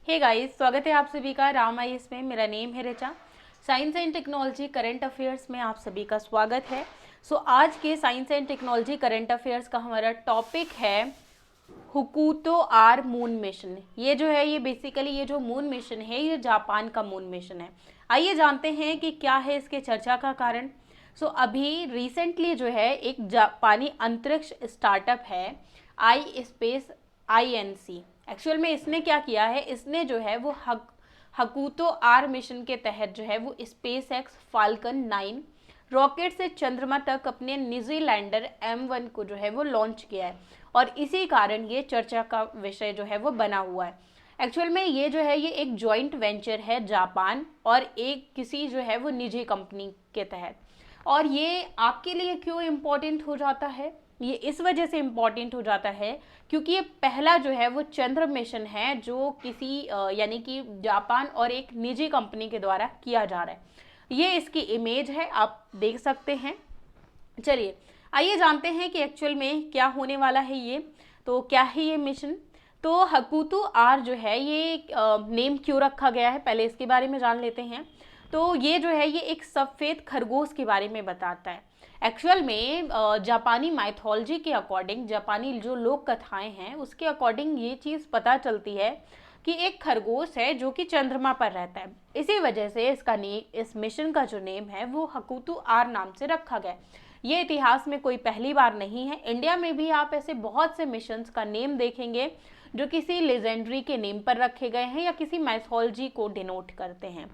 Hey guys, स्वागत है आप सभी का राम आईएएस में। मेरा नेम है Richa. Science and technology current affairs में आप सभी का स्वागत है। आज के science and technology current affairs का हमारा टॉपिक है हुकुतो आर मून मिशन। ये जो है ये बेसिकली ये जो मून मिशन है ये जापान का मून मिशन है। आइए जानते हैं कि क्या है इसके चर्चा का कारण। अभी रिसेंटली जो है एक जापानी अंतरिक्ष स्टार्टअप है आई स्पेस INC। एक्चुअल में इसने क्या किया है, इसने जो है वो हकुतो आर मिशन के तहत जो है वो स्पेस एक्स फाल्कन 9 रॉकेट से चंद्रमा तक अपने निजी लैंडर M1 को जो है वो लॉन्च किया है और इसी कारण ये चर्चा का विषय जो है वो बना हुआ है। एक्चुअल में ये जो है ये एक जॉइंट वेंचर है जापान और एक किसी जो है वो निजी कंपनी के तहत। और ये आपके लिए क्यों इम्पोर्टेंट हो जाता है, ये इस वजह से इम्पॉर्टेंट हो जाता है क्योंकि ये पहला जो है वो चंद्र मिशन है जो किसी यानी कि जापान और एक निजी कंपनी के द्वारा किया जा रहा है। ये इसकी इमेज है, आप देख सकते हैं। चलिए आइए जानते हैं कि एक्चुअल में क्या होने वाला है ये। तो क्या है ये मिशन। तो हकुतो आर जो है ये नेम क्यों रखा गया है, पहले इसके बारे में जान लेते हैं। तो ये जो है ये एक सफ़ेद खरगोश के बारे में बताता है। एक्चुअल में जापानी माइथोलॉजी के अकॉर्डिंग, जापानी जो लोक कथाएं हैं उसके अकॉर्डिंग ये चीज़ पता चलती है कि एक खरगोश है जो कि चंद्रमा पर रहता है। इसी वजह से इस मिशन का जो नेम है वो हकुतो आर नाम से रखा गया। ये इतिहास में कोई पहली बार नहीं है। इंडिया में भी आप ऐसे बहुत से मिशंस का नेम देखेंगे जो किसी लेजेंडरी के नेम पर रखे गए हैं या किसी माइथोलॉजी को डिनोट करते हैं।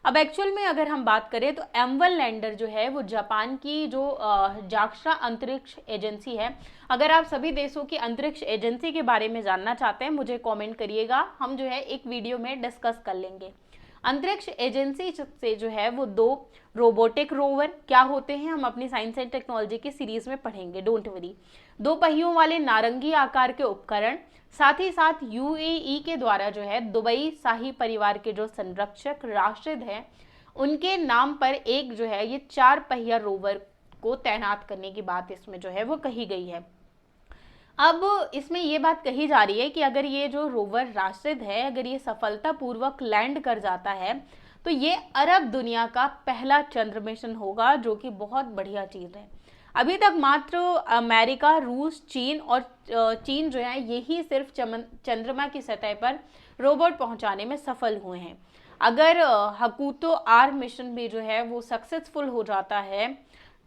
अब एक्चुअल में अगर हम बात करें तो M1 लैंडर जो है वो जापान की जो जाक्सा अंतरिक्ष एजेंसी है। अगर आप सभी देशों की अंतरिक्ष एजेंसी के बारे में जानना चाहते हैं मुझे कमेंट करिएगा, हम जो है एक वीडियो में डिस्कस कर लेंगे। अंतरिक्ष एजेंसी से जो है वो 2 रोबोटिक रोवर क्या होते हैं हम अपनी साइंस एंड टेक्नोलॉजी की सीरीज में पढ़ेंगे, डोंट वरी। 2 पहियों वाले नारंगी आकार के उपकरण, साथ ही साथ UAE के द्वारा जो है दुबई शाही परिवार के जो संरक्षक राशिद हैं उनके नाम पर एक जो है ये 4 पहिया रोवर को तैनात करने की बात इसमें जो है वो कही गई है। अब इसमें ये बात कही जा रही है कि अगर ये जो रोवर राशिद है अगर ये सफलतापूर्वक लैंड कर जाता है तो ये अरब दुनिया का पहला चंद्र मिशन होगा, जो कि बहुत बढ़िया चीज़ है। अभी तक मात्र अमेरिका, रूस, चीन और चीन जो है यही सिर्फ चंद्रमा की सतह पर रोबोट पहुंचाने में सफल हुए हैं। अगर हकुतो आर मिशन भी जो है वो सक्सेसफुल हो जाता है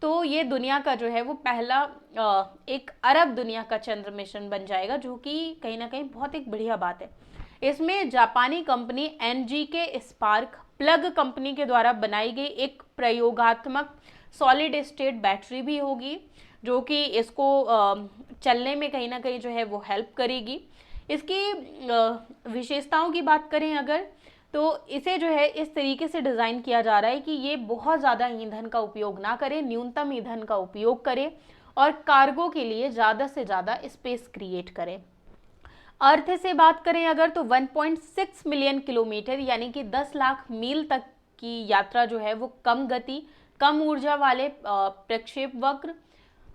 तो ये दुनिया का जो है वो पहला एक अरब दुनिया का चंद्र मिशन बन जाएगा, जो कि कहीं ना कहीं बहुत एक बढ़िया बात है। इसमें जापानी company NGK spark plug company के द्वारा बनाई गई एक प्रयोगात्मक सॉलिड स्टेट बैटरी भी होगी, जो कि इसको चलने में कहीं ना कहीं जो है वो हेल्प करेगी। इसकी विशेषताओं की बात करें अगर, तो इसे जो है इस तरीके से डिज़ाइन किया जा रहा है कि ये बहुत ज़्यादा ईंधन का उपयोग ना करे, न्यूनतम ईंधन का उपयोग करे और कार्गो के लिए ज़्यादा से ज़्यादा स्पेस क्रिएट करे। अर्थ से बात करें अगर तो 1.6 मिलियन किलोमीटर यानी कि 10 लाख मील तक की यात्रा जो है वो कम गति, कम ऊर्जा वाले प्रक्षेपवक्र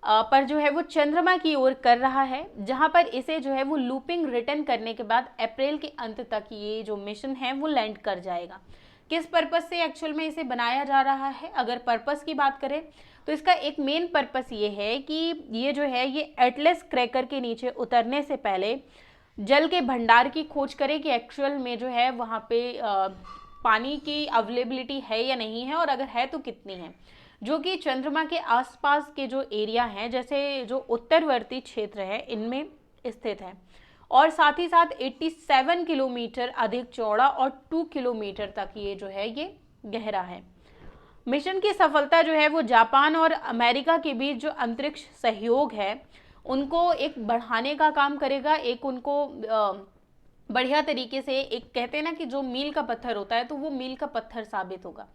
पर जो है वो चंद्रमा की ओर कर रहा है, जहां पर इसे जो है वो लूपिंग रिटर्न करने के बाद अप्रैल के अंत तक ये जो मिशन है वो लैंड कर जाएगा। किस पर्पस से एक्चुअल में इसे बनाया जा रहा है, अगर पर्पस की बात करें तो इसका एक मेन पर्पस ये है कि ये जो है ये एटलस क्रैकर के नीचे उतरने से पहले जल के भंडार की खोज करे कि एक्चुअल में जो है वहाँ पे पानी की अवेलेबिलिटी है या नहीं है, और अगर है तो कितनी है, जो कि चंद्रमा के आसपास के जो एरिया हैं जैसे जो उत्तरवर्ती क्षेत्र है इनमें स्थित है। और साथ ही साथ 87 किलोमीटर अधिक चौड़ा और 2 किलोमीटर तक ये जो है ये गहरा है। मिशन की सफलता जो है वो जापान और अमेरिका के बीच जो अंतरिक्ष सहयोग है उनको एक बढ़ाने का काम करेगा, एक उनको बढ़िया तरीके से, एक कहते हैं ना कि जो मील का पत्थर होता है तो वो मील का पत्थर साबित होगा।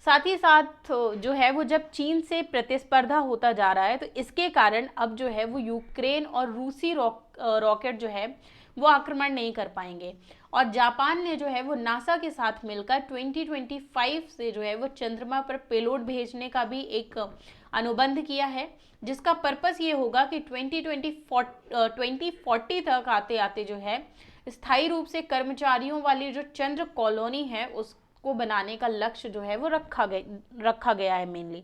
साथ ही साथ जो है वो जब चीन से प्रतिस्पर्धा होता जा रहा है तो इसके कारण अब जो है वो यूक्रेन और रूसी रॉकेट जो है वो आक्रमण नहीं कर पाएंगे। और जापान ने जो है वो नासा के साथ मिलकर 2025 से जो है वो चंद्रमा पर पेलोड भेजने का भी एक अनुबंध किया है, जिसका पर्पस ये होगा कि 2040 तक आते आते जो है स्थायी रूप से कर्मचारियों वाली जो चंद्र कॉलोनी है उसको बनाने का लक्ष्य जो है वो रखा गया है मेनली।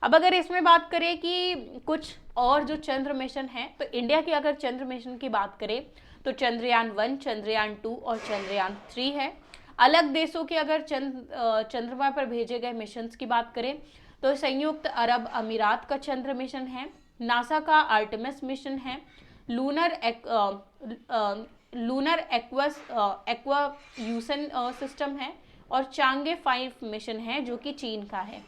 अब अगर इसमें बात करें कि कुछ और जो चंद्र मिशन है, तो इंडिया की अगर चंद्र मिशन की बात करें तो चंद्रयान 1, चंद्रयान 2 और चंद्रयान 3 है। अलग देशों के अगर चंद्रमा पर भेजे गए मिशंस की बात करें तो संयुक्त अरब अमीरात का चंद्र मिशन है, नासा का आर्टेमिस मिशन है, लूनर एक्वायूसन सिस्टम है और चांगे 5 मिशन है जो कि चीन का है।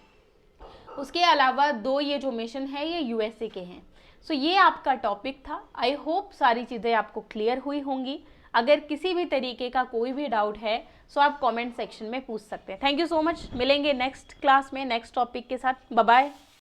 उसके अलावा 2 ये जो मिशन है ये यूएसए के हैं। सो ये आपका टॉपिक था। आई होप सारी चीज़ें आपको क्लियर हुई होंगी। अगर किसी भी तरीके का कोई भी डाउट है सो आप कमेंट सेक्शन में पूछ सकते हैं। Thank you so much. मिलेंगे नेक्स्ट क्लास में नेक्स्ट टॉपिक के साथ। Bye bye.